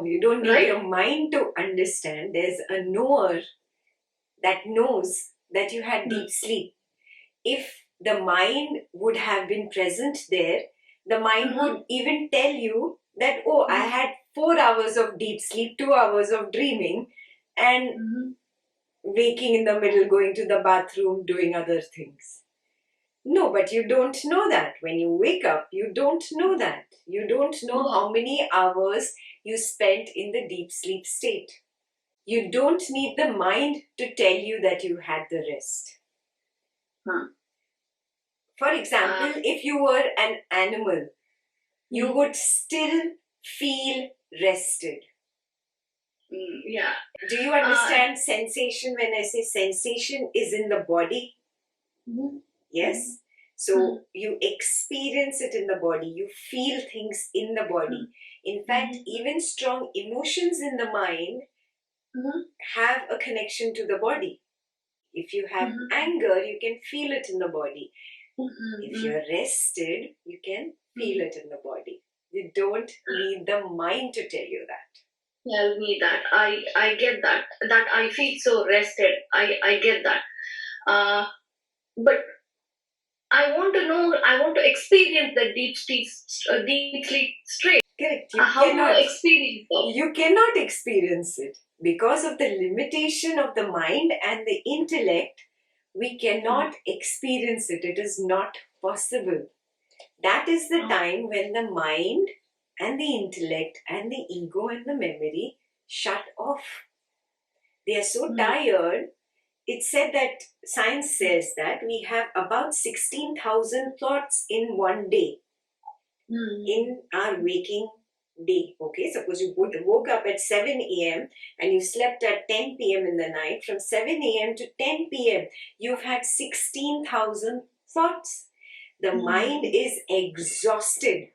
You don't need Right? your mind to understand. There's a knower that knows that you had deep sleep. If the mind would have been present there, the mind would even tell you that, oh, I had 4 hours of deep sleep, 2 hours of dreaming, and waking in the middle, going to the bathroom, doing other things. No, but you don't know that. When you wake up, you don't know that. You don't know how many hours you spent in the deep sleep state. You don't need the mind to tell you that you had the rest. For example, if you were an animal, you would still feel rested. Yeah. Do you understand sensation? When I say sensation is in the body? Yes. So you experience it in the body. You feel things in the body. In fact, even strong emotions in the mind have a connection to the body. If you have anger, you can feel it in the body. If you're rested, you can feel it in the body. You don't need the mind to tell you that. Tell me that. I get that. That I feel so rested. I get that. But I want to know, I want to experience the deep sleep state. Correct. How do I experience that? You cannot experience it. Because of the limitation of the mind and the intellect, we cannot experience it. It is not possible. That is the time when the mind and the intellect and the ego and the memory shut off. They are so tired. It's said that science says that we have about 16,000 thoughts in one day, in our waking day. Okay, suppose you woke up at 7 a.m. and you slept at 10 p.m. in the night. From 7 a.m. to 10 p.m., you've had 16,000 thoughts. The mind is exhausted.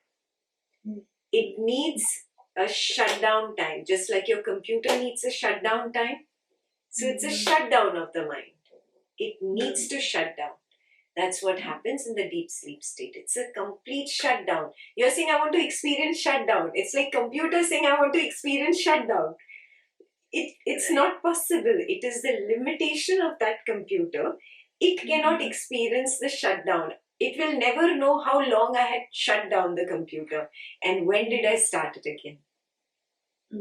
It needs a shutdown time, just like your computer needs a shutdown time. So it's a shutdown of the mind. It needs to shut down. That's what happens in the deep sleep state. It's a complete shutdown. You're saying, I want to experience shutdown. It's like computer saying, I want to experience shutdown. It's not possible. It is the limitation of that computer. It cannot experience the shutdown. It will never know how long I had shut down the computer and when did I start it again.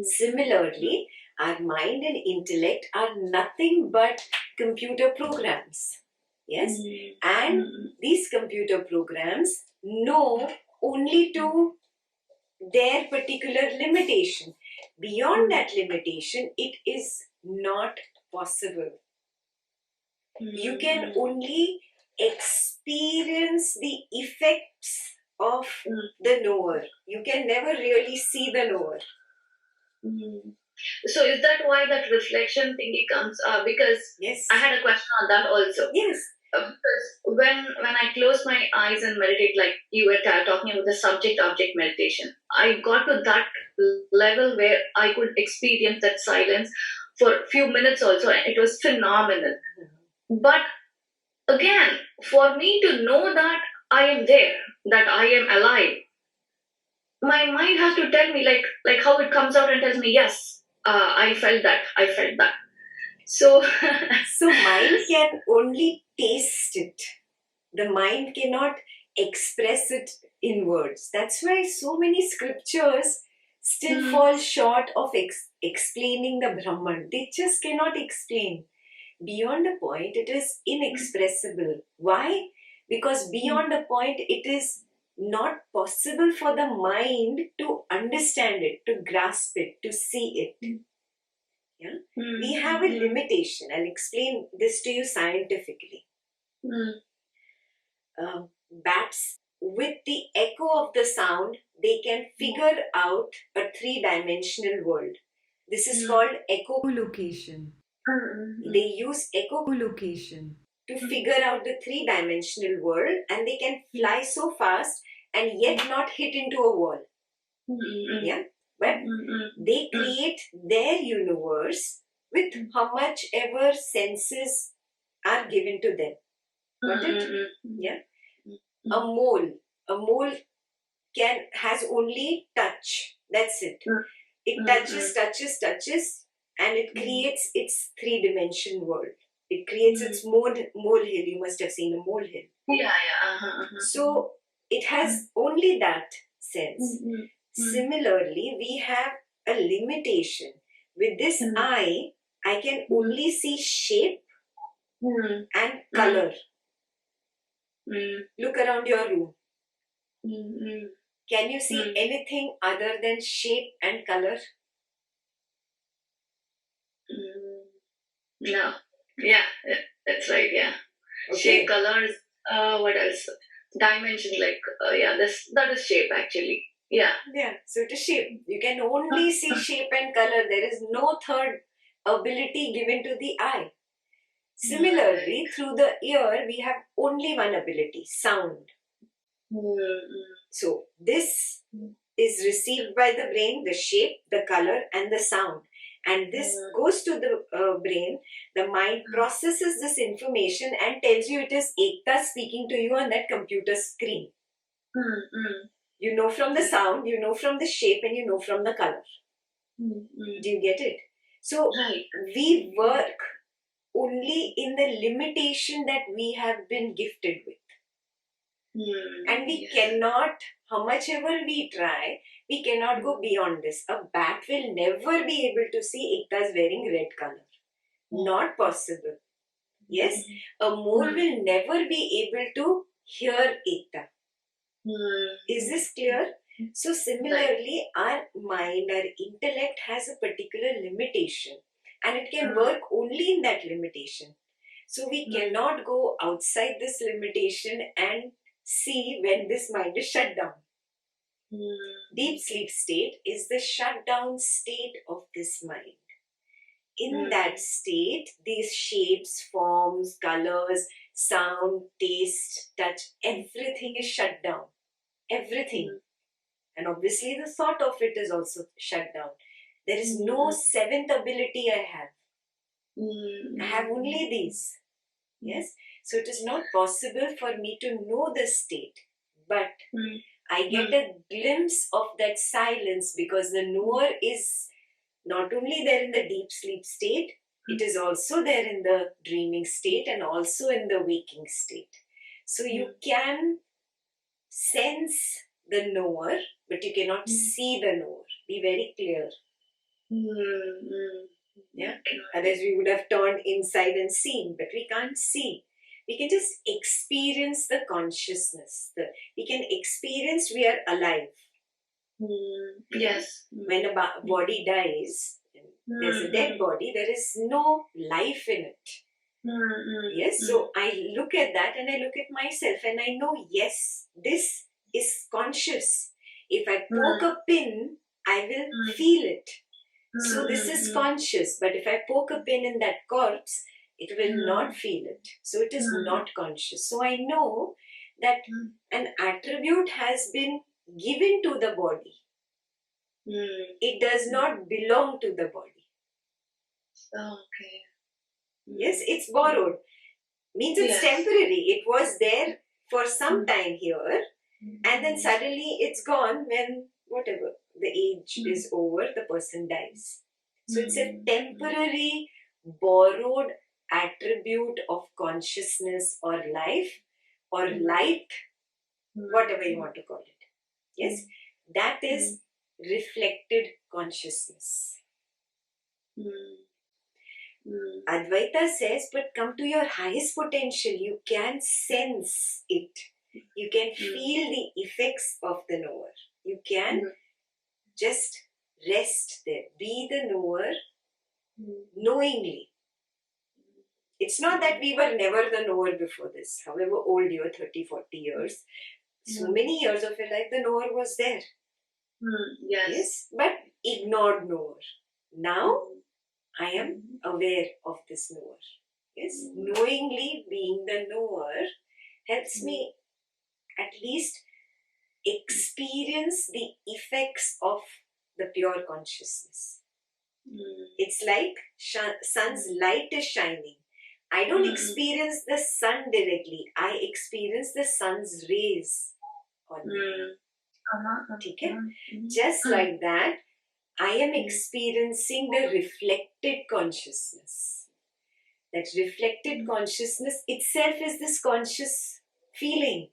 Similarly, our mind and intellect are nothing but computer programs. Yes? And these computer programs know only to their particular limitation. Beyond that limitation, it is not possible. You can only experience the effects of the knower. You can never really see the knower. So is that why that reflection thingy comes? Because yes, I had a question on that also. Yes. Because when I close my eyes and meditate, like you were talking about the subject-object meditation, I got to that level where I could experience that silence for a few minutes also, and it was phenomenal. But again, for me to know that I am there, that I am alive, my mind has to tell me, like how it comes out and tells me, yes, I felt that. So, so mind can only taste it. The mind cannot express it in words. That's why so many scriptures still fall short of explaining the Brahman. They just cannot explain. Beyond a point, it is inexpressible. Why? Because beyond a point, it is not possible for the mind to understand it, to grasp it, to see it. Yeah? We have a limitation. I'll explain this to you scientifically. Bats, with the echo of the sound, they can figure out a 3-dimensional world. This is called echolocation. They use echolocation to figure out the 3-dimensional world, and they can fly so fast and yet not hit into a wall. Yeah? But they create their universe with how much ever senses are given to them. Got it? Yeah? A mole has only touch. That's it. It touches, and it creates its three-dimension world. It creates its molehill. You must have seen a molehill. Yeah. So it has only that sense. Similarly, we have a limitation. With this eye, I can only see shape and color. Look around your room. Can you see anything other than shape and color? No. Yeah, that's right. Yeah. Okay. Shape, colors. What else? Dimension. Like that is shape actually. Yeah. Yeah. So it is shape. You can only see shape and color. There is no third ability given to the eye. Similarly, through the ear, we have only one ability: sound. So this is received by the brain, the shape, the color, and the sound. And this goes to the brain. The mind processes this information and tells you it is Ekta speaking to you on that computer screen. You know from the sound, you know from the shape, and you know from the color. Do you get it? So we work only in the limitation that we have been gifted with. And we cannot, how much ever we try, we cannot go beyond this. A bat will never be able to see Ekta's wearing red color. Not possible. Yes? A mole will never be able to hear Ekta. Is this clear? So similarly, our mind, our intellect has a particular limitation, and it can work only in that limitation. So we cannot go outside this limitation and see when this mind is shut down. Deep sleep state is the shutdown state of this mind. In that state, these shapes, forms, colors, sound, taste, touch, everything is shut down. Everything. And obviously the thought of it is also shut down. There is no seventh ability I have. I have only these. Yes? So it is not possible for me to know the state. But I get a glimpse of that silence, because the knower is not only there in the deep sleep state, it is also there in the dreaming state and also in the waking state. So you can sense the knower, but you cannot see the knower. Be very clear. Yeah. Otherwise we would have turned inside and seen, but we can't see. We can just experience the consciousness. We can experience we are alive. Yes. When a body dies, there's a dead body, there is no life in it. Yes, so I look at that and I look at myself and I know, yes, this is conscious. If I poke a pin, I will feel it. So this is conscious. But if I poke a pin in that corpse, it will not feel it. So it is not conscious. So I know that an attribute has been given to the body. It does not belong to the body. Okay. Yes, it's borrowed. Means it's temporary. It was there for some time here, and then suddenly it's gone when whatever the age is over, the person dies. So it's a temporary borrowed attribute of consciousness or life or light, whatever you want to call it. Yes, that is reflected consciousness. Advaita says, but come to your highest potential. You can sense it. You can feel the effects of the knower. You can just rest there. Be the knower knowingly. It's not that we were never the knower before this. However old you are, 30, 40 years. So many years of your life, the knower was there. Yes, but ignored knower. Now, I am aware of this knower. Yes, knowingly being the knower helps me at least experience the effects of the pure consciousness. It's like sun's light is shining. I don't experience the sun directly. I experience the sun's rays on me. Okay? Just like that, I am experiencing the reflected consciousness. That reflected consciousness itself is this conscious feeling.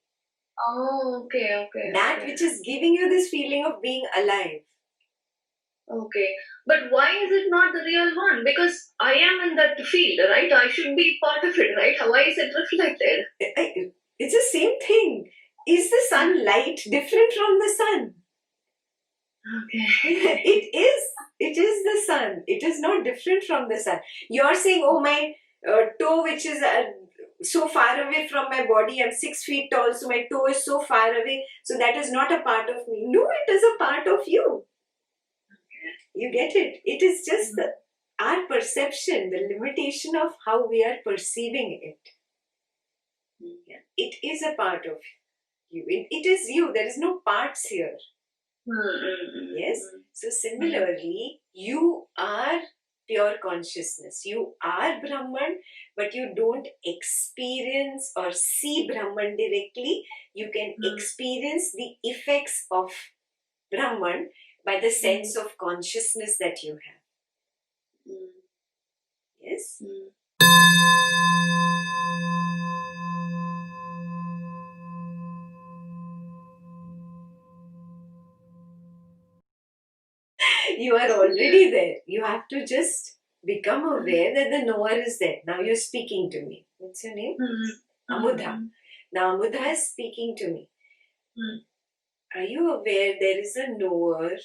Oh, okay. That which is giving you this feeling of being alive. Okay. But why is it not the real one? Because I am in that field, right? I should be part of it, right? Why is it reflected? It's the same thing. Is the sun light different from the sun? Okay. It is the sun. It is not different from the sun. You're saying, oh, my toe, which is so far away from my body, I'm 6 feet tall, so my toe is so far away, so that is not a part of me. No, it is a part of you. You get it? It is just our perception, the limitation of how we are perceiving it. Yeah. It is a part of you. It is you. There is no parts here. Yes. So similarly, you are pure consciousness. You are Brahman, but you don't experience or see Brahman directly. You can experience the effects of Brahman by the sense of consciousness that you have. Yes? You are already there. You have to just become aware that the knower is there. Now you're speaking to me. What's your name? Amudha. Now Amudha is speaking to me. Are you aware there is a knower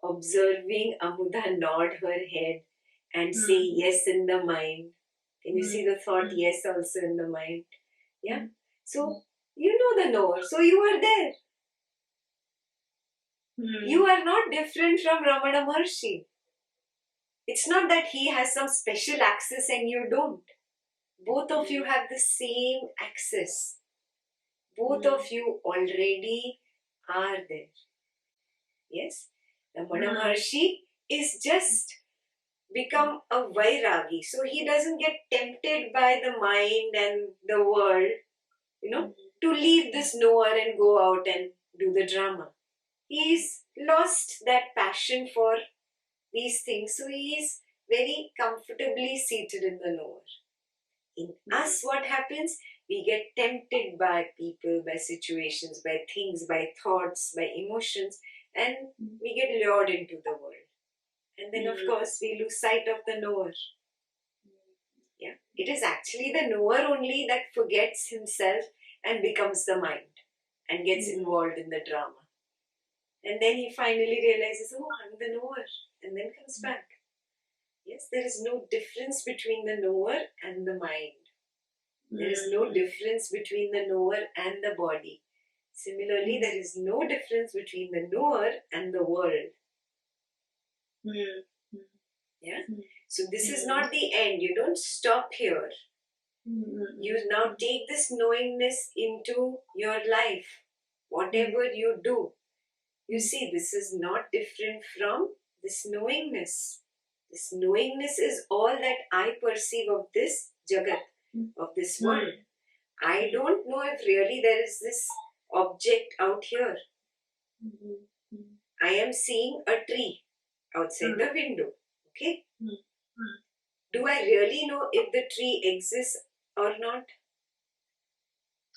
observing Amudha nod her head and say yes in the mind? Can you see the thought yes also in the mind? Yeah? So you know the knower. So you are there. You are not different from Ramana Maharshi. It's not that he has some special access and you don't. Both of you have the same access. Both of you already are there. Yes? Ramana Maharshi is just become a Vairagi. So he doesn't get tempted by the mind and the world, to leave this knower and go out and do the drama. He's lost that passion for these things. So he is very comfortably seated in the knower. In us, what happens? We get tempted by people, by situations, by things, by thoughts, by emotions, and we get lured into the world. And then, of course, we lose sight of the knower. Yeah, it is actually the knower only that forgets himself and becomes the mind and gets involved in the drama. And then he finally realizes, oh, I'm the knower, and then comes back. Yes, there is no difference between the knower and the mind. There is no difference between the knower and the body. Similarly, there is no difference between the knower and the world. Yeah? So this is not the end. You don't stop here. You now take this knowingness into your life. Whatever you do, you see, this is not different from this knowingness. This knowingness is all that I perceive of this Jagat, of this world. I don't know if really there is this object out here. I am seeing a tree outside the window. Okay? Do I really know if the tree exists or not?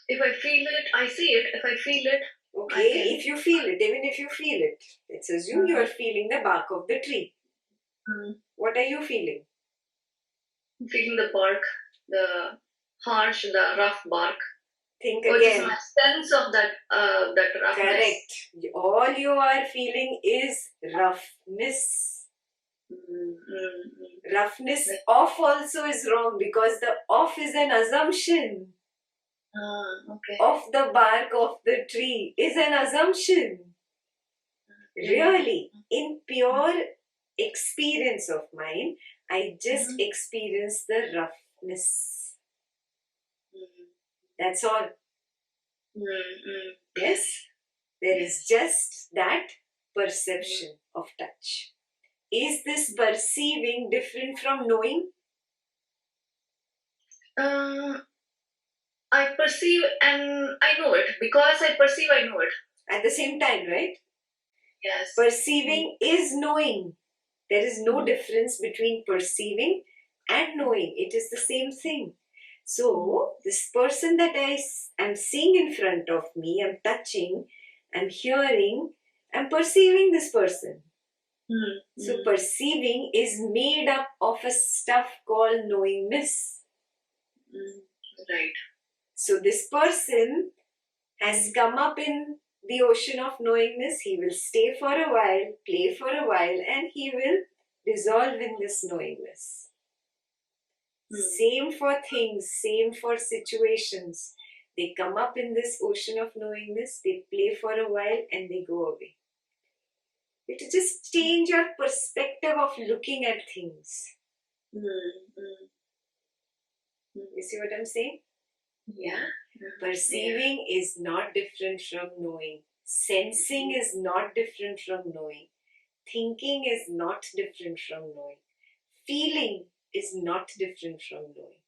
If I feel it, I see it. If I feel it, okay, if you feel it, even if you feel it, let's assume you are feeling the bark of the tree. What are you feeling? I'm feeling the bark, the harsh, the rough bark. Think Which again. is my sense of that roughness. Correct. All you are feeling is roughness. Roughness off also is wrong because the off is an assumption. Of the bark of the tree is an assumption. Really, in pure experience of mine, I just experience the roughness. That's all. Yes, there is just that perception of touch. Is this perceiving different from knowing? I perceive and I know it. Because I perceive, I know it. At the same time, right? Yes. Perceiving is knowing. There is no difference between perceiving and knowing. It is the same thing. So, this person that I am seeing in front of me, I'm touching, I'm hearing, I'm perceiving this person. So, perceiving is made up of a stuff called knowingness. Right. So, this person has come up in the ocean of knowingness. He will stay for a while, play for a while, and he will dissolve in this knowingness. Same for things, same for situations. They come up in this ocean of knowingness, they play for a while, and they go away. It will just change your perspective of looking at things. You see what I'm saying? Yeah. Perceiving is not different from knowing. Sensing is not different from knowing. Thinking is not different from knowing. Feeling is not different from knowing.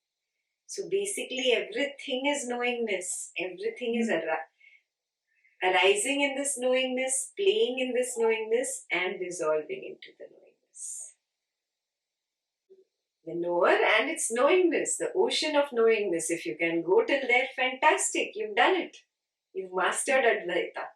So basically everything is knowingness. Everything is arising in this knowingness, playing in this knowingness, and dissolving into the knowingness. The knower and its knowingness, the ocean of knowingness. If you can go till there, fantastic. You've done it. You've mastered Advaita.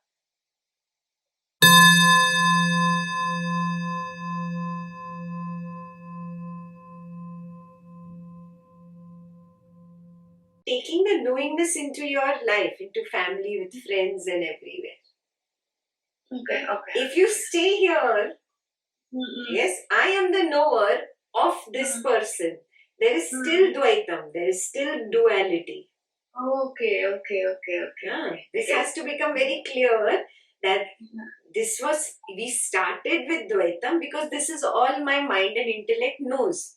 Taking the knowingness into your life, into family, with friends and everywhere. Okay. If you stay here, yes, I am the knower of this person. There is still Dvaitam, there is still duality. Okay. Yeah. This has to become very clear that we started with Dvaitam because this is all my mind and intellect knows.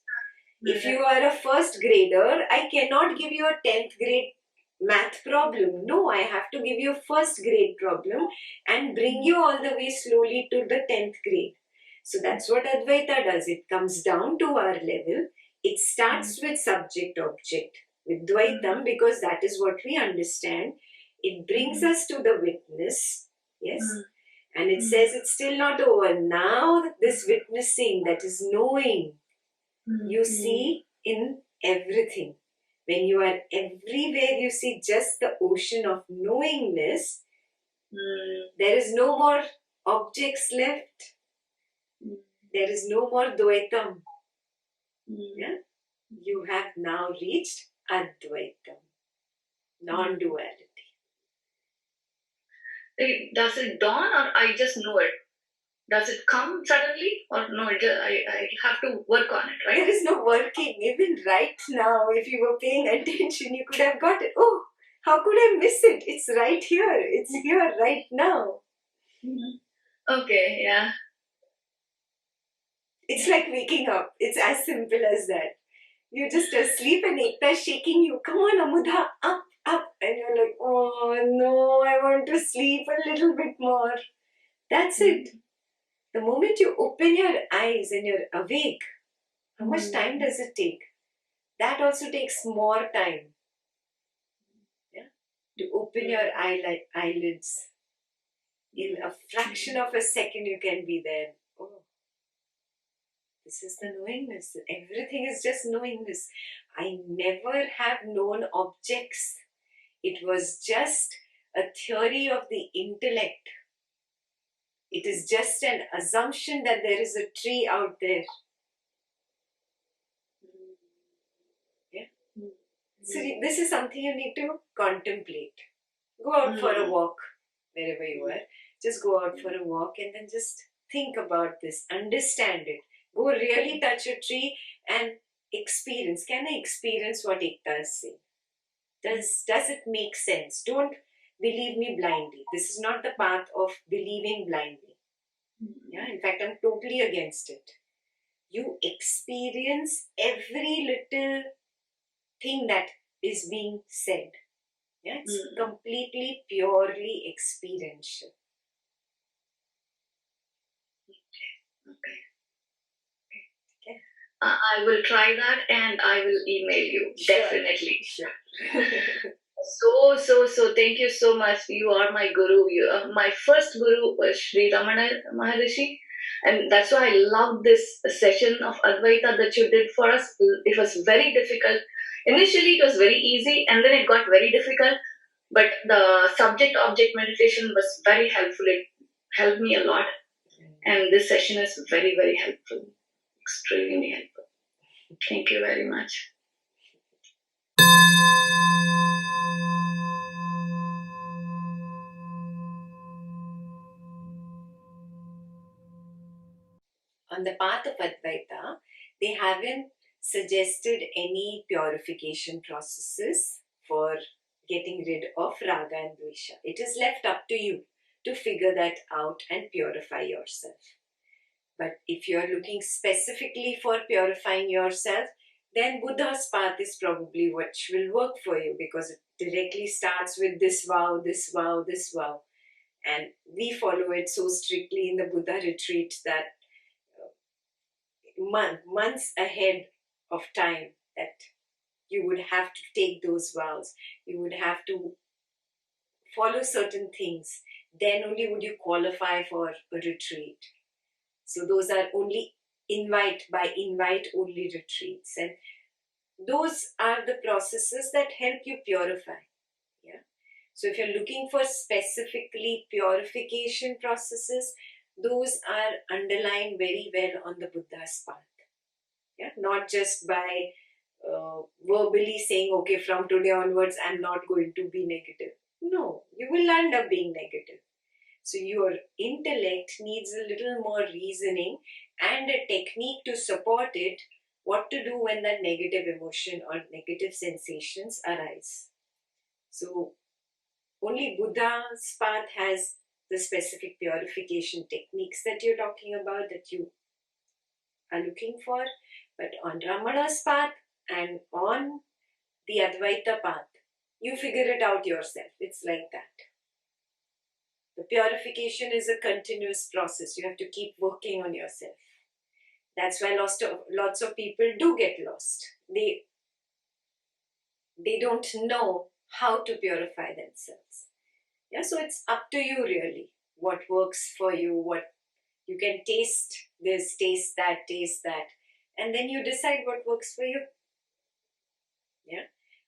If you are a first grader, I cannot give you a 10th grade math problem. No, I have to give you a first grade problem and bring you all the way slowly to the 10th grade. So that's what Advaita does. It comes down to our level. It starts with subject-object, with Dvaitam, because that is what we understand. It brings us to the witness, yes? And it says it's still not over. Now this witnessing, that is knowing, you see in everything. When you are everywhere, you see just the ocean of knowingness. There is no more objects left. There is no more Dvaitam. Yeah? You have now reached Advaitam, non-duality. Does it dawn or I just know it? Does it come suddenly or no? I have to work on it, right? There is no working. Even right now, if you were paying attention, you could have got it. Oh, how could I miss it? It's right here. It's here right now. Okay, yeah. It's like waking up. It's as simple as that. You're just asleep and Ekta is shaking you. Come on, Amudha, up. And you're like, oh no, I want to sleep a little bit more. That's it. The moment you open your eyes and you're awake, how much time does it take? That also takes more time. Yeah? To open your eyelids. In a fraction of a second, you can be there. Oh, this is the knowingness. Everything is just knowingness. I never have known objects. It was just a theory of the intellect. It is just an assumption that there is a tree out there. Yeah? So this is something you need to contemplate. Go out for a walk wherever you are. Just go out for a walk and then just think about this. Understand it. Go really touch a tree and experience. Can I experience what Ekta is saying? Does it make sense? Don't believe me blindly. This is not the path of believing blindly. Yeah, in fact, I'm totally against it. You experience every little thing that is being said. Yeah, it's completely, purely experiential. Okay. I will try that and I will email you. Sure. Definitely. Sure. So thank you so much. You are my guru. My first guru was Sri Ramana Maharishi. And that's why I love this session of Advaita that you did for us. It was very difficult. Initially, it was very easy, and then it got very difficult. But the subject object meditation was very helpful. It helped me a lot. And this session is very, very helpful. Extremely helpful. Thank you very much. On the path of Advaita, they haven't suggested any purification processes for getting rid of Raga and Dvesha. It is left up to you to figure that out and purify yourself. But if you are looking specifically for purifying yourself, then Buddha's path is probably what will work for you, because it directly starts with this vow, this vow, this vow. And we follow it so strictly in the Buddha retreat that months ahead of time that you would have to take those vows. You would have to follow certain things. Then only would you qualify for a retreat. So those are only invite only retreats. And those are the processes that help you purify. Yeah. So if you're looking for specifically purification processes, those are underlined very well on the Buddha's path. Yeah, not just by verbally saying, okay, from today onwards, I'm not going to be negative. No, you will end up being negative. So your intellect needs a little more reasoning and a technique to support it, what to do when that negative emotion or negative sensations arise. So only Buddha's path has the specific purification techniques that you're talking about, that you are looking for. But on Ramana's path and on the Advaita path, you figure it out yourself. It's like that. The purification is a continuous process. You have to keep working on yourself. That's why lots of people do get lost. They don't know how to purify themselves. Yeah, so it's up to you really. What works for you, what you can taste this, taste that, and then you decide what works for you. Yeah,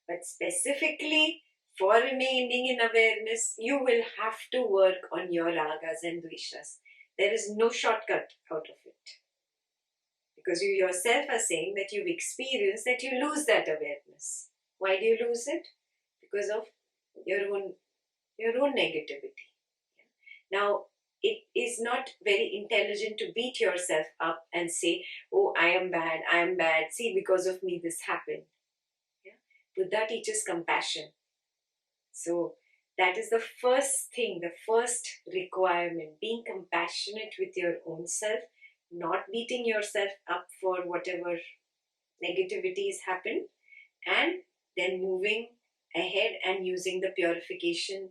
but specifically for remaining in awareness, you will have to work on your ragas and dveshas. There is no shortcut out of it. Because you yourself are saying that you've experienced that you lose that awareness. Why do you lose it? Because of your own negativity. Now, it is not very intelligent to beat yourself up and say, oh, I am bad, see, because of me this happened. Yeah? Buddha teaches compassion. So that is the first thing, the first requirement, being compassionate with your own self, not beating yourself up for whatever negativities happen, and then moving ahead and using the purification,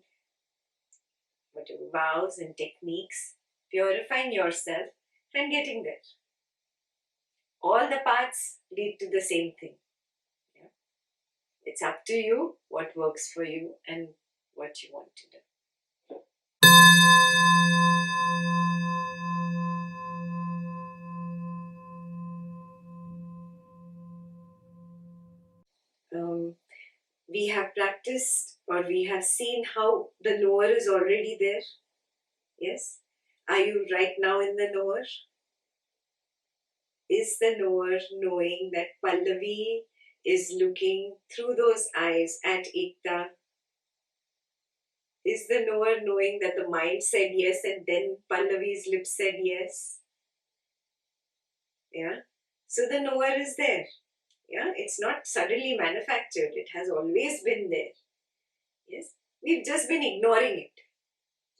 whatever vows and techniques, purifying yourself and getting there. All the paths lead to the same thing. Yeah? It's up to you what works for you and what you want to do. We have practiced, or we have seen how the knower is already there. Yes? Are you right now in the knower? Is the knower knowing that Pallavi is looking through those eyes at Ekta? Is the knower knowing that the mind said yes and then Pallavi's lips said yes? Yeah? So the knower is there. Yeah? It's not suddenly manufactured. It has always been there. Yes? We've just been ignoring it.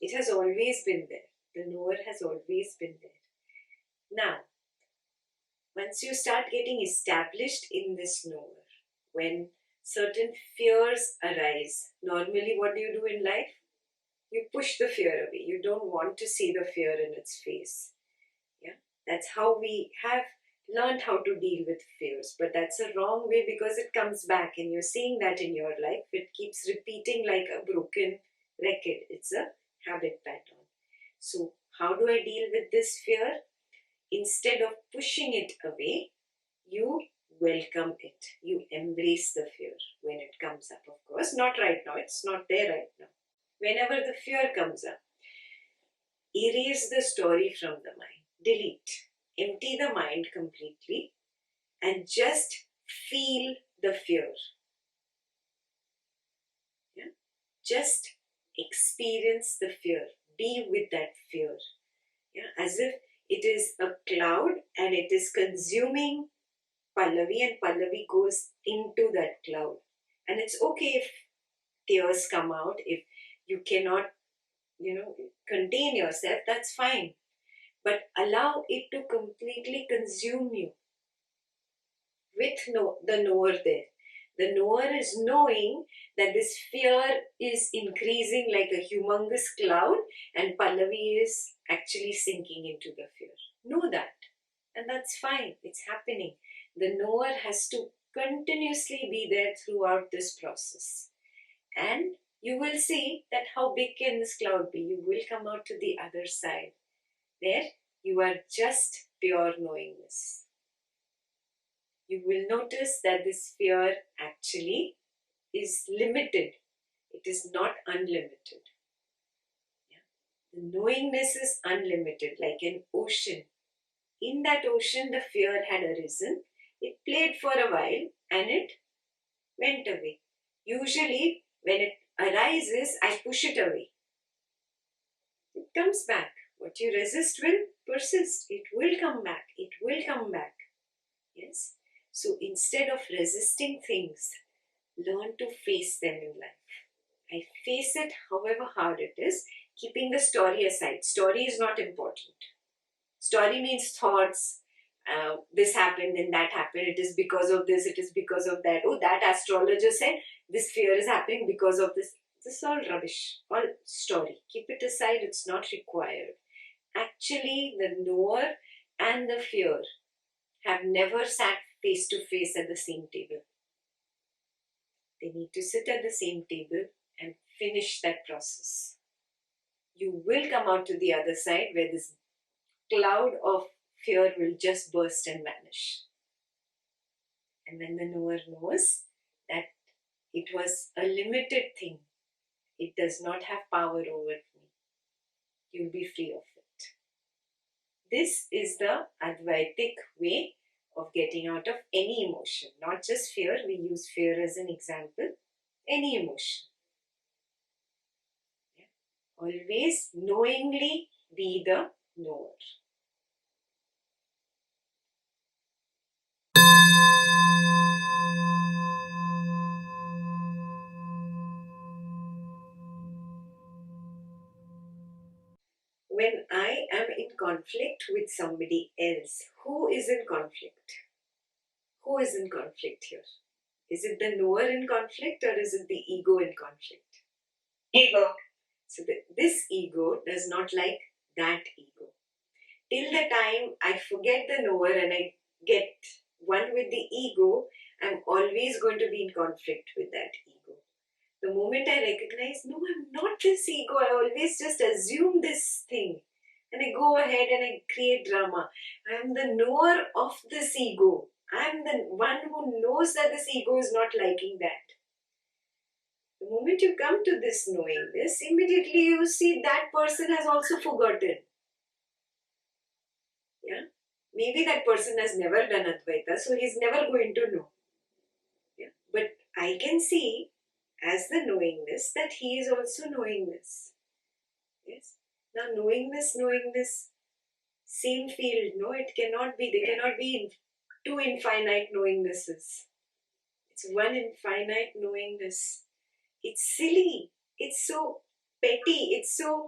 It has always been there. The knower has always been there. Now, once you start getting established in this knower, when certain fears arise, normally what do you do in life? You push the fear away. You don't want to see the fear in its face. Yeah, that's how we have learned how to deal with fears. But that's a wrong way, because it comes back, and you're seeing that in your life. It keeps repeating like a broken record. It's a habit pattern. So how do I deal with this fear? instead of pushing it away, you welcome it. You embrace the fear when it comes up, of course. Not right now, it's not there right now. Whenever the fear comes up, erase the story from the mind, delete, empty the mind completely, and just feel the fear. Yeah? Just experience the fear, be with that fear. Yeah? As if it is a cloud and it is consuming Pallavi, and Pallavi goes into that cloud. And it's okay if tears come out, if you cannot, contain yourself, that's fine. But allow it to completely consume you with the knower there. The knower is knowing that this fear is increasing like a humongous cloud and Pallavi is actually sinking into the fear. Know that. And that's fine. It's happening. The knower has to continuously be there throughout this process. And you will see that how big can this cloud be. You will come out to the other side. There you are just pure knowingness. You will notice that this fear actually is limited. It is not unlimited. Yeah? The knowingness is unlimited, like an ocean. In that ocean, the fear had arisen. It played for a while and it went away. Usually, when it arises, I push it away. It comes back. What you resist will persist. It will come back. It will come back. Yes? So instead of resisting things, learn to face them in life. I face it however hard it is, keeping the story aside. Story is not important. Story means thoughts. This happened, then that happened. It is because of this, it is because of that. Oh, that astrologer said this fear is happening because of this. This is all rubbish, all story. Keep it aside, it's not required. Actually, the knower and the fear have never sat face to face at the same table. They need to sit at the same table and finish that process. You will come out to the other side where this cloud of fear will just burst and vanish. And when the knower knows that it was a limited thing, it does not have power over me, you'll be free of it. This is the Advaitic way of getting out of any emotion, not just fear. We use fear as an example. Any emotion. Yeah. Always knowingly be the knower. When I am in conflict with somebody else, who is in conflict? Who is in conflict here? Is it the knower in conflict or is it the ego in conflict? Ego. So this ego does not like that ego. Till the time I forget the knower and I get one with the ego, I'm always going to be in conflict with that ego. The moment I recognize, no, I'm not this ego, I always just assume this thing. And I go ahead and I create drama. I am the knower of this ego. I am the one who knows that this ego is not liking that. The moment you come to this knowing this, immediately you see that person has also forgotten. Yeah? Maybe that person has never done Advaita, so he's never going to know. Yeah? But I can see as the knowingness that he is also knowingness. Yes? Now knowingness, same field, no, it cannot be. They cannot be two infinite knowingnesses. It's one infinite knowingness. It's silly. It's so petty. It's so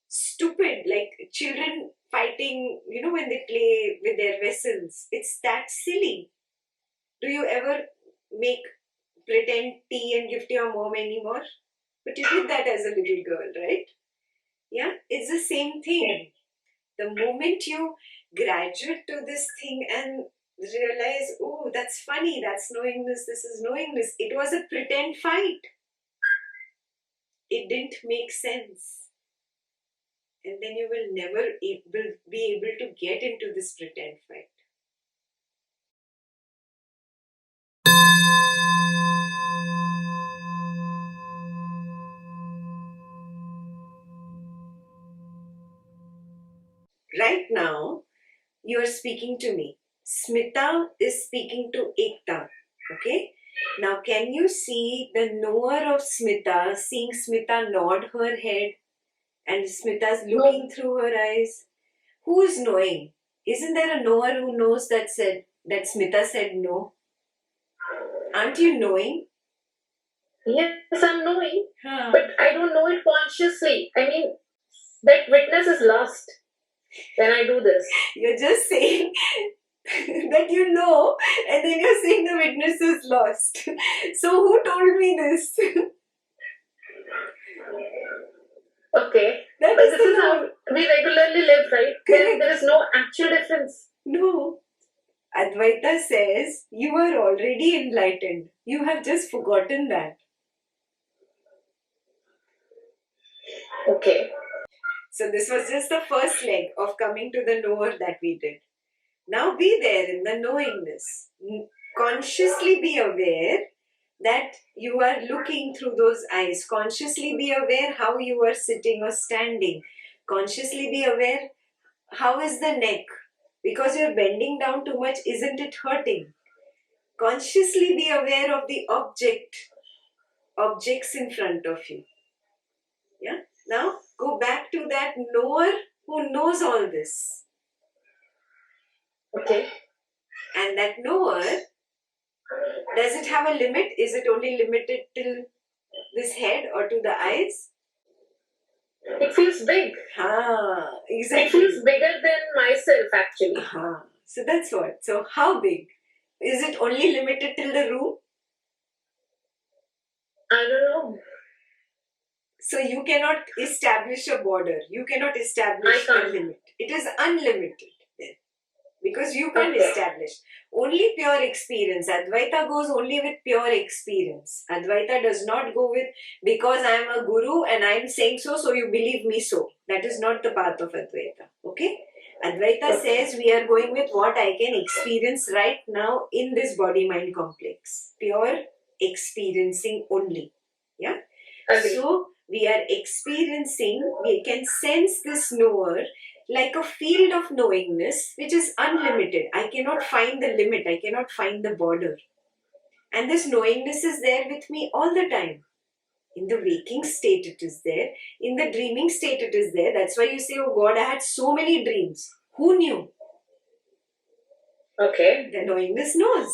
stupid. Like children fighting, when they play with their vessels. It's that silly. Do you ever pretend tea and give to your mom anymore? But you did that as a little girl, right? Yeah, it's the same thing. The moment you graduate to this thing and realize, oh, that's funny, that's knowingness, this is knowingness. It was a pretend fight. It didn't make sense. and then you will never be able to get into this pretend fight. Right now, you are speaking to me. Smita is speaking to Ekta. Okay? Now, can you see the knower of Smita, seeing Smita nod her head and Smita's looking through her eyes? Who is knowing? Isn't there a knower who knows that Smita said no? Aren't you knowing? Yes, I'm knowing, Huh. but I don't know it consciously. I mean, that witness is lost when I do this. You're just saying that you know, and then you're saying the witness is lost. So who told me this? Okay. That But is this the is how knower. we regularly live, right? Correct. There is no actual difference. No. Advaita says you are already enlightened. You have just forgotten that. Okay. So this was just the first leg of coming to the knower that we did. Now be there in the knowingness. Consciously be aware that you are looking through those eyes. Consciously be aware how you are sitting or standing. Consciously be aware how is the neck. Because you're bending down too much, isn't it hurting? Consciously be aware of the objects in front of you. Yeah. Now go back to that knower who knows all this. Okay. And that knower, does it have a limit? Is it only limited till this head or to the eyes? It feels big. It Exactly. feels bigger than myself, actually. So that's what. So how big? Is it only limited till the room? I don't know. So you cannot establish a border. You cannot establish I a can't. limit. It is unlimited then. Because you can't Okay. establish. Only pure experience. Advaita goes only with pure experience. Advaita does not go with because I am a guru and I am saying so, so you believe me so. That is not the path of Advaita. Okay? Advaita Okay. says we are going with what I can experience right now in this body-mind complex. Pure experiencing only. Yeah? Agree. So we are experiencing, we can sense this knower like a field of knowingness which is unlimited. I cannot find the limit, I cannot find the border. And this knowingness is there with me all the time. In the waking state, it is there. In the dreaming state, it is there. That's why you say, oh God, I had so many dreams. Who knew? Okay. The knowingness knows.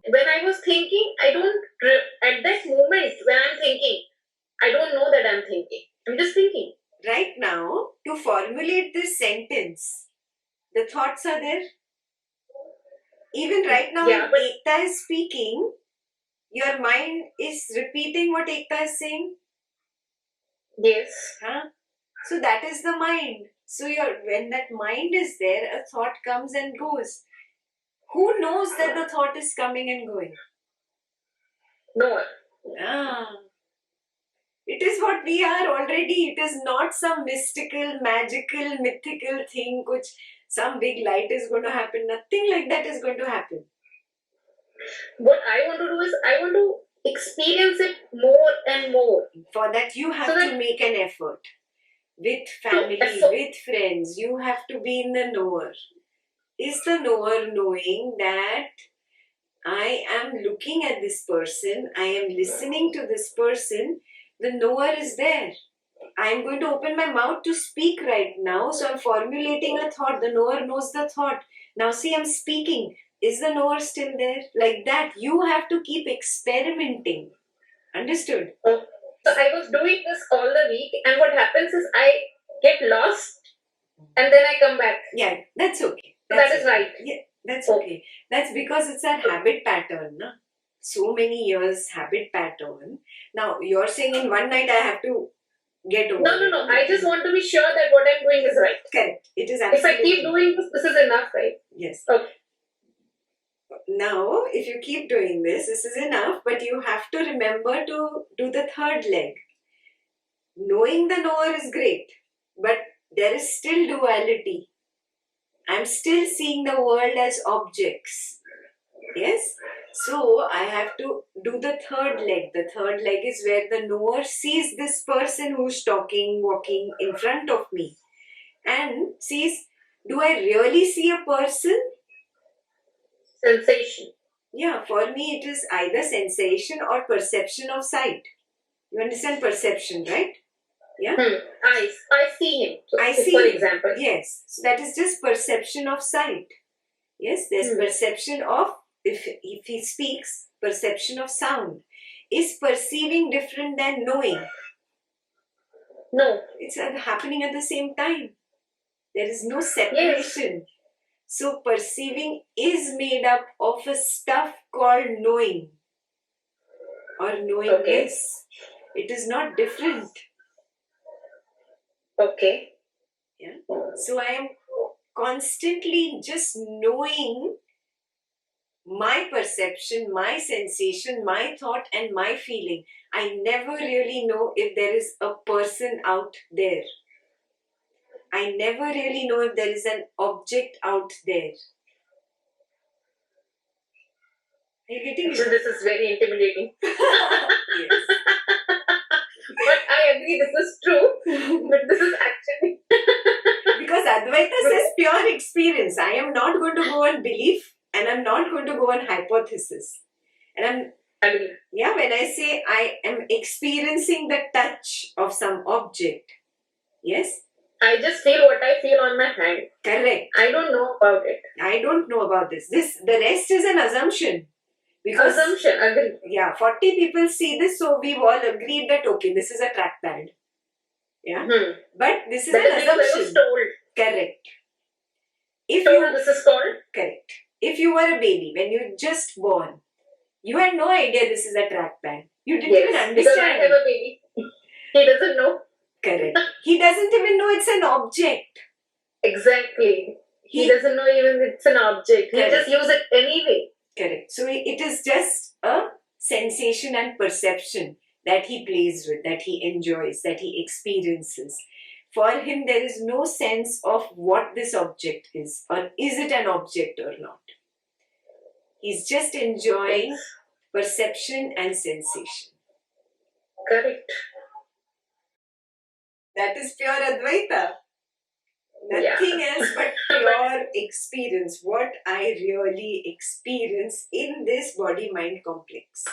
When I was thinking, at that moment when I'm thinking, I don't know that I'm thinking. I'm just thinking. Right now, to formulate this sentence, the thoughts are there. Even right now, Yeah, when Ekta is speaking, your mind is repeating what Ekta is saying. Yes. So that is the mind. So when that mind is there, a thought comes and goes. Who knows that the thought is coming and going? No one. It is what we are already. It is not some mystical, magical, mythical thing which some big light is going to happen. Nothing like that is going to happen. What I want to do is I want to experience it more and more. For that, you have to make an effort. With family, with friends, you have to be in the knower. Is the knower knowing that I am looking at this person, I am listening to this person, the knower is there. I am going to open my mouth to speak right now, so I'm formulating a thought. The knower knows the thought. Now see, I'm speaking. Is the knower still there? Like that, you have to keep experimenting. Understood? So I was doing this all the week, and what happens is I get lost and then I come back. Yeah, that's okay. That is right. Yeah, that's okay. That's because it's a habit pattern. Na? So many years habit pattern. Now you're saying in one night I have to get over. No. I just want to be sure that what I'm doing is right. Correct. It is absolutely. If I keep doing this is enough, right? Yes. Okay. Now, if you keep doing this, this is enough, but you have to remember to do the third leg. Knowing the knower is great, but there is still duality. I'm still seeing the world as objects. Yes? So I have to do the third leg. The third leg is where the knower sees this person who's talking, walking in front of me and sees, do I really see a person? Sensation. Yeah, for me it is either sensation or perception of sight. You understand perception, right? Yeah? Eyes. I see him. So, I see for him. example. Yes. So that is just perception of sight. Yes, there's perception of, if he speaks, perception of sound. Is perceiving different than knowing? No. It's happening at the same time. There is no separation. Yes. So perceiving is made up of a stuff called knowing or knowingness. Okay. It is not different. Okay. Yeah. So I am constantly just knowing my perception, my sensation, my thought and my feeling. I never really know if there is a person out there. I never really know if there is an object out there. Are you getting it? So this is very intimidating. Yes. But I agree this is true. But this is actually... Because Advaita says pure experience. I am not going to go on belief and I'm not going to go on hypothesis. And when I say I am experiencing the touch of some object, yes? I just feel what I feel on my hand. Correct. I don't know about it. I don't know about this. The rest is an assumption. Because, assumption, agree. Yeah, 40 people see this, so we've all agreed that, okay, this is a trackpad. Yeah? But this is an assumption. Told. Correct. This is told? Correct. If you were a baby, when you just born, you had no idea this is a trackpad. You didn't even understand. Because I have a baby. He doesn't know. Correct. He doesn't even know it's an object. Exactly. He doesn't know even it's an object. He just use it anyway. Correct. So it is just a sensation and perception that he plays with, that he enjoys, that he experiences. For him, there is no sense of what this object is, or is it an object or not. He's just enjoying perception and sensation. Correct. That is pure Advaita. Nothing else but pure experience. What I really experience in this body-mind complex.